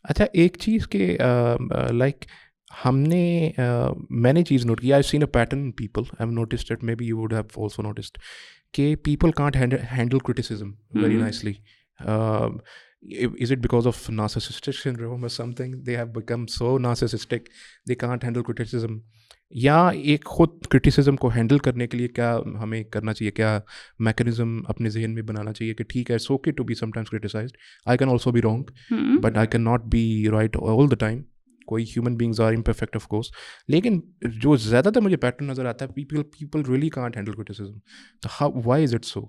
اچھا ایک چیز کہ لائک ہم نے میں نے چیز نوٹ کی, I see a pattern people, I have noticed it, may be you would have also noticed, کہ people can't handle criticism very nicely. Is it because of narcissistic syndrome or something? They have become so narcissistic, they can't handle criticism. یا ایک خود criticism کو handle کرنے کے لیے کیا ہمیں کرنا چاہیے, کیا میکینزم اپنے ذہن میں بنانا چاہیے کہ ٹھیک ہے, it's okay to be some times criticised, I can also be wrong but I can not be right all the time. کوئی human beings are imperfect of course, لیکن جو زیادہ تر مجھے پیٹرن نظر آتا ہے, people really can't handle criticism. Why is it so?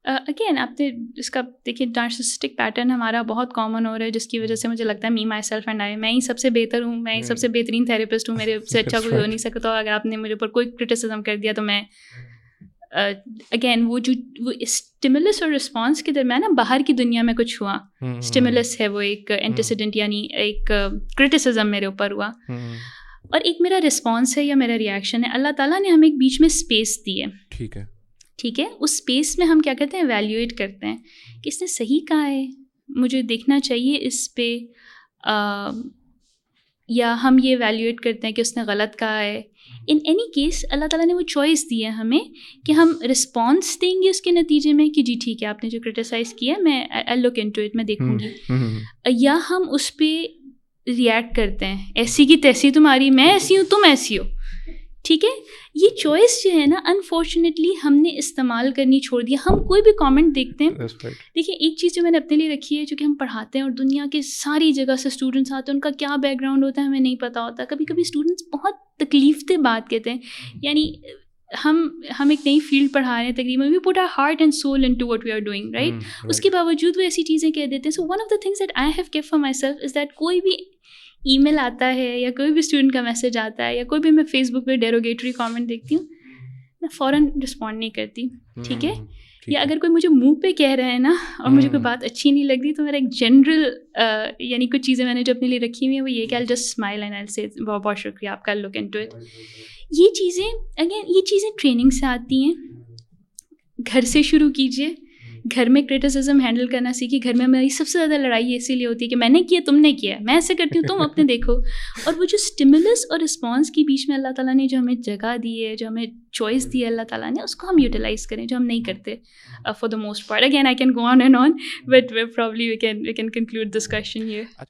Again آپ نے اس کا دیکھیے نارسسسٹک پیٹرن ہمارا بہت کامن ہو رہا ہے, جس کی وجہ سے مجھے لگتا ہے می مائی سیلف اینڈ آئی, میں ہی سب سے بہتر ہوں, میں ہی سب سے بہترین تھیراپسٹ ہوں, میرے سے اچھا کوئی ہو نہیں سکتا. اگر آپ نے میرے اوپر کوئی کرٹیسزم کر دیا تو میں اگین وہ اسٹیمولس اور رسپانس کے درمیان نا باہر کی دنیا میں کچھ ہوا, اسٹیمولس ہے وہ ایک اینٹیسیڈنٹ یعنی ایک کرٹیسزم میرے اوپر ہوا, اور ایک میرا رسپانس ہے یا میرا ریئیکشن ہے. اللہ تعالیٰ نے ہمیں ایک بیچ میں اسپیس دی ہے, ٹھیک ہے, اس اسپیس میں ہم کیا کرتے ہیں, ایویلیویٹ کرتے ہیں کہ اس نے صحیح کہا ہے, مجھے دیکھنا چاہیے اس پہ, یا ہم یہ ایویلیویٹ کرتے ہیں کہ اس نے غلط کہا ہے. ان اینی کیس اللہ تعالیٰ نے وہ چوائس دی ہے ہمیں کہ ہم رسپانس دیں گے اس کے نتیجے میں کہ جی ٹھیک ہے آپ نے جو کرٹیسائز کیا میں آئی لک انٹو اٹ, میں دیکھوں گی, یا ہم اس پہ ریئیکٹ کرتے ہیں ایسی کی تیسی تمہاری, میں ایسی ہوں تم ایسی ہو, ٹھیک ہے. یہ چوائس جو ہے نا انفارچونیٹلی ہم نے استعمال کرنی چھوڑ دیا. ہم کوئی بھی کامنٹ دیکھتے ہیں, دیکھیے ایک چیز جو میں نے اپنے لیے رکھی ہے, جو کہ ہم پڑھاتے ہیں اور دنیا کے ساری جگہ سے اسٹوڈنٹس آتے ہیں, ان کا کیا بیک گراؤنڈ ہوتا ہے ہمیں نہیں پتہ ہوتا. کبھی کبھی اسٹوڈنٹس بہت تکلیف دہ بات کہتے ہیں, یعنی ہم ایک نئی فیلڈ پڑھا رہے ہیں تقریباً, we put our heart and soul into what we are doing, right. اس کے باوجود وہ ایسی چیزیں کہہ دیتے ہیں. So one of the things that I have kept for myself is that کوئی بھی ای میل آتا ہے یا کوئی بھی اسٹوڈنٹ کا میسج آتا ہے یا کوئی بھی میں فیس بک پہ ڈیروگیٹری کامنٹ دیکھتی ہوں, میں فوراً رسپونڈ نہیں کرتی, ٹھیک ہے. یا اگر کوئی مجھے منہ پہ کہہ رہا ہے نا اور مجھے کوئی بات اچھی نہیں لگ رہی, تو میرا ایک جنرل یعنی کچھ چیزیں میں نے جو اپنے لیے رکھی ہوئی ہیں وہ یہ کہ I just smile and I سے بہت بہت شکریہ آپ کا, لک انٹو اٹ. یہ چیزیں اگین یہ چیزیں ٹریننگ سے آتی ہیں. گھر سے شروع کیجیے, گھر میں کرٹیسزم ہینڈل کرنا سیکھیے. گھر میں میری سب سے زیادہ لڑائی اسی لیے ہوتی ہے کہ میں نے کیا تم نے کیا, میں ایسے کرتی ہوں تم اپنے دیکھو. اور وہ جو اسٹیمولس اور رسپانس کے بیچ میں اللہ تعالیٰ نے جو ہمیں جگہ دی ہے, جو ہمیں چوائس دی ہے اللہ تعالیٰ نے, اس کو ہم یوٹیلائز کریں, جو ہم نہیں کرتے for the most part. Again I can go on and on but probably we can conclude this question hair.